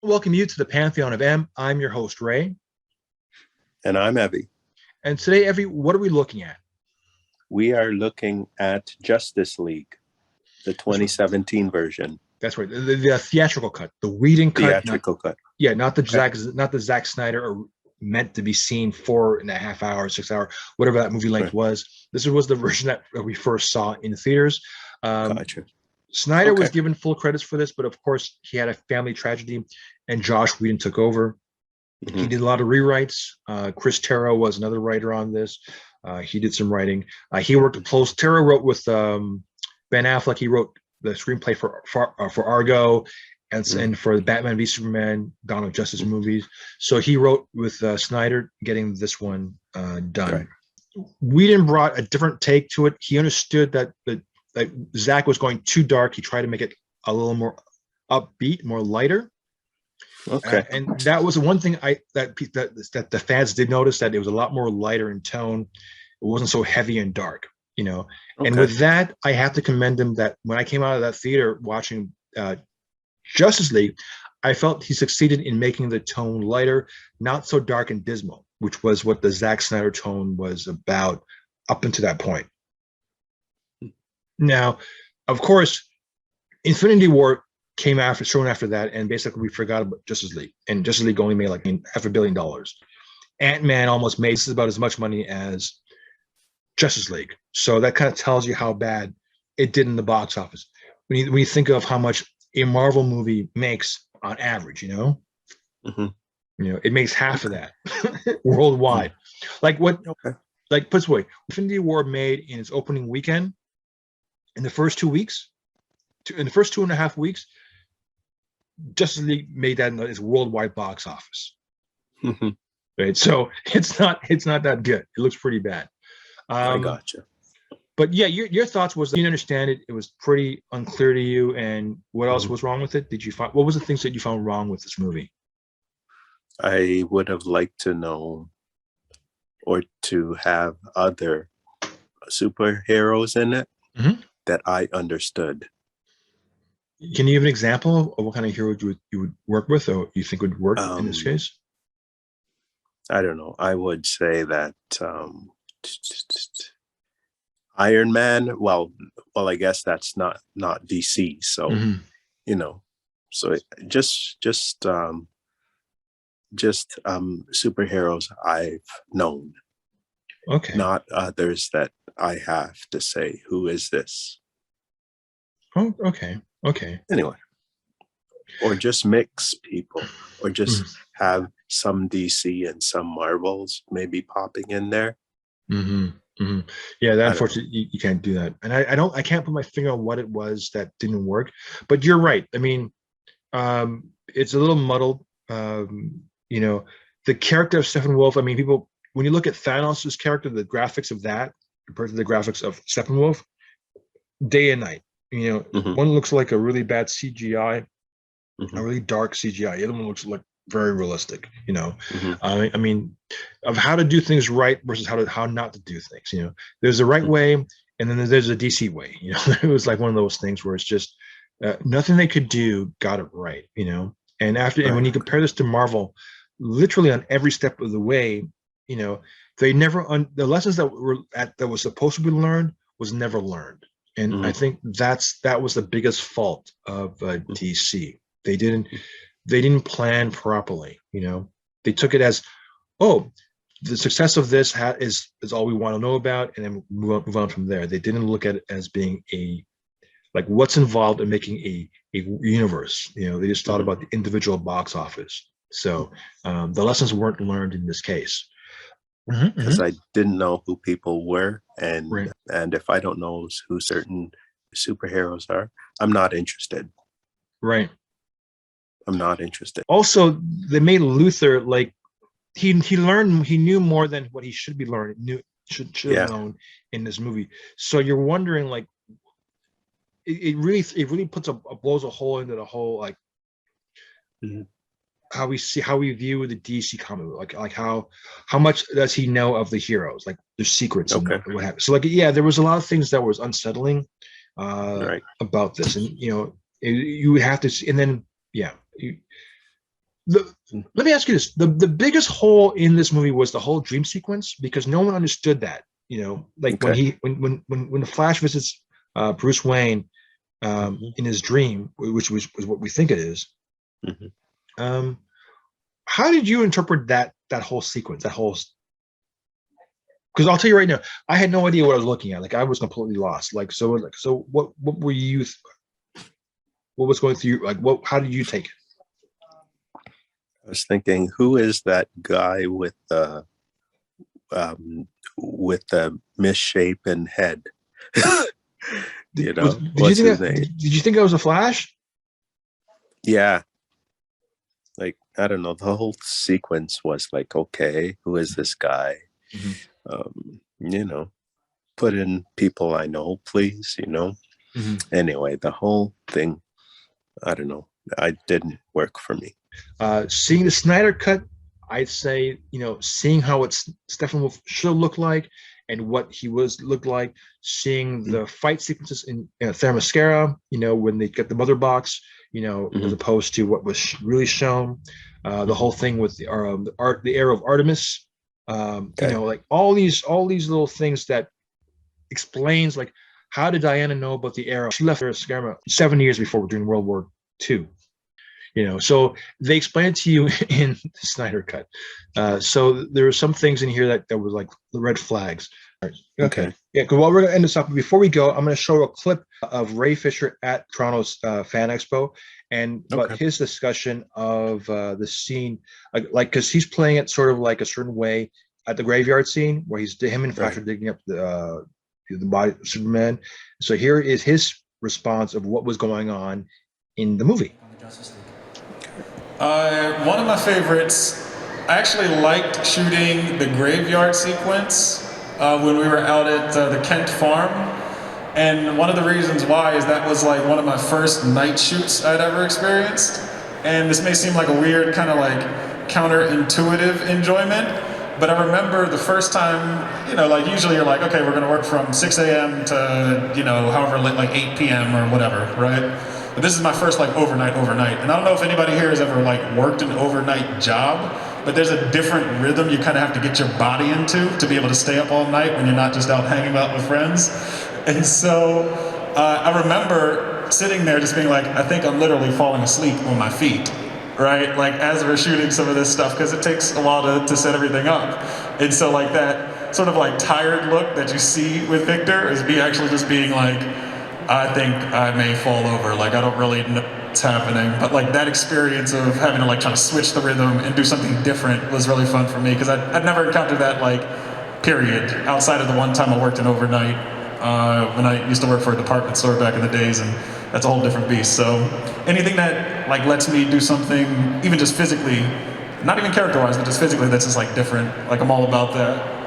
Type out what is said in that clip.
Welcome you to the Pantheon of M. I'm your host, Ray. And I'm Evie. And today, Evie, what are we looking at? We are looking at Justice League, the 2017 version. That's right. The theatrical cut, the Whedon cut. Theatrical cut. Yeah, not the Zack Snyder or meant to be seen 4.5 hours, 6 hour, whatever that movie length was. This was the version that we first saw in theaters. Gotcha. Snyder was given full credits for this, but of course he had a family tragedy, and Josh Whedon took over. He did a lot of rewrites. Chris Terrio was another writer on this. He did some writing. He worked close. Terrio wrote with Ben Affleck. He wrote the screenplay for Argo and for the Batman v Superman, Dawn of Justice movies. So he wrote with Snyder, getting this one done. Right. Whedon brought a different take to it. He understood that Zack was going too dark. He tried to make it a little more upbeat, more lighter. Okay. And that was one thing that the fans did notice, that it was a lot more lighter in tone. It wasn't so heavy and dark, you know. Okay. And with that, I have to commend him that when I came out of that theater watching Justice League, I felt he succeeded in making the tone lighter, not so dark and dismal, which was what the Zack Snyder tone was about up until that point. Now, of course, Infinity War came soon after that, and basically we forgot about Justice League, and Justice League only made like $500 million. Ant-Man almost made about as much money as Justice League, so that kind of tells you how bad it did in the box office. When you think of how much a Marvel movie makes on average, you know, it makes half of that worldwide. Like what? Like put this way, Infinity War made in its opening weekend, in the first 2 weeks, in the first 2.5 weeks, Justice League made that in its worldwide box office. Right, so it's not that good. It looks pretty bad. I gotcha. But yeah, your thoughts was, you didn't understand it. It was pretty unclear to you. And what else was wrong with it? What was the things that you found wrong with this movie? I would have liked to know, or to have other superheroes in it that I understood. Can you give an example of what kind of hero you would work with, or you think would work in this case? I don't know. I would say that Iron Man. Well, I guess that's not DC. So you know, so just superheroes I've known. Okay. Not others that I have to say, who is this? Oh, okay. Anyway, or just mix people, or just have some DC and some Marvels maybe popping in there. Yeah, that unfortunately you can't do that, and I can't put my finger on what it was that didn't work. But you're right. I mean, it's a little muddled. You know, the character of Steppenwolf. I mean, people, when you look at Thanos' character, the graphics of that compared to the graphics of Steppenwolf, day and night. You know, one looks like a really bad CGI, a really dark CGI. The other one looks like very realistic. You know, I mean, of how to do things right versus how not to do things. You know, there's a right way, and then there's a DC way. You know, it was like one of those things where it's just nothing they could do got it right. You know, and when you compare this to Marvel, literally on every step of the way, you know, they never the lessons that was supposed to be learned was never learned. And I think that was the biggest fault of DC. They didn't plan properly. You know, they took it as, oh, the success of this is all we want to know about, and then move on from there. They didn't look at it as being like what's involved in making a universe. You know, they just thought about the individual box office. So the lessons weren't learned in this case. Because I didn't know who people were, and if I don't know who certain superheroes are, I'm not interested. Right. I'm not interested. Also, they made Luthor like he knew more than what he should be learning. Should have known in this movie. So you're wondering, like, it really blows a hole into the whole, like, how we view the DC comic book, like how much does he know of the heroes, like their secrets and what happens. So, like, yeah, there was a lot of things that was unsettling about this, and you know, you would have to see, and then Let me ask you this: the biggest hole in this movie was the whole dream sequence, because no one understood that. Like Okay. when the Flash visits Bruce Wayne in his dream, which was what we think it is. Mhm. Um, how did you interpret that whole sequence? That whole, because I'll tell you right now, I had no idea what I was looking at. Like I was completely lost. So what were you? What was going through you? Like what? How did you take it? I was thinking, who is that guy with the misshapen head? Did you What's think his that? name? Did you think I was a Flash? Yeah, like I don't know. The whole sequence was like, okay, who is this guy? Mm-hmm. You know, put in people I know, please. Mm-hmm. Anyway, the whole thing, I don't know. I didn't work for me. Seeing the Snyder cut, I'd say, seeing how Stephen Wolf should look like and what he was looked like, seeing the fight sequences in Themyscira, when they get the mother box, as Mm-hmm. opposed to what was really shown, the whole thing with the arrow of Artemis, Okay. like all these little things that explains like how did Diana know about the arrow? She left Themyscira 7 years before during World War II. So they explain it to you in the Snyder cut. So there are some things in here that were like the red flags. Okay. Yeah, because while we're going to end this up, before we go, I'm going to show a clip of Ray Fisher at Toronto's Fan Expo, and about Okay. his discussion of the scene, because he's playing it sort of like a certain way at the graveyard scene where him and Flash are digging up the body of Superman. So here is his response of what was going on in the movie. One of my favorites, I actually liked shooting the graveyard sequence when we were out at the Kent farm. And one of the reasons why is that was like one of my first night shoots I'd ever experienced. And this may seem like a weird kind of like counterintuitive enjoyment, but I remember the first time, like usually you're like, okay, we're gonna work from 6 a.m. to, however late, like 8 p.m. or whatever, right? But this is my first like overnight. And I don't know if anybody here has ever like worked an overnight job, but there's a different rhythm you kind of have to get your body into to be able to stay up all night when you're not just out hanging out with friends. And so I remember sitting there just being like, I think I'm literally falling asleep on my feet, right? Like as we're shooting some of this stuff, because it takes a while to set everything up. And so like that sort of like tired look that you see with Victor is me actually just being like, I think I may fall over. Like I don't really know what's happening, but like that experience of having to like try to switch the rhythm and do something different was really fun for me, because I'd never encountered that like period outside of the one time I worked an overnight when I used to work for a department store back in the days, and that's a whole different beast. So anything that like lets me do something, even just physically, not even character-wise, but just physically, that's just like different. Like I'm all about that.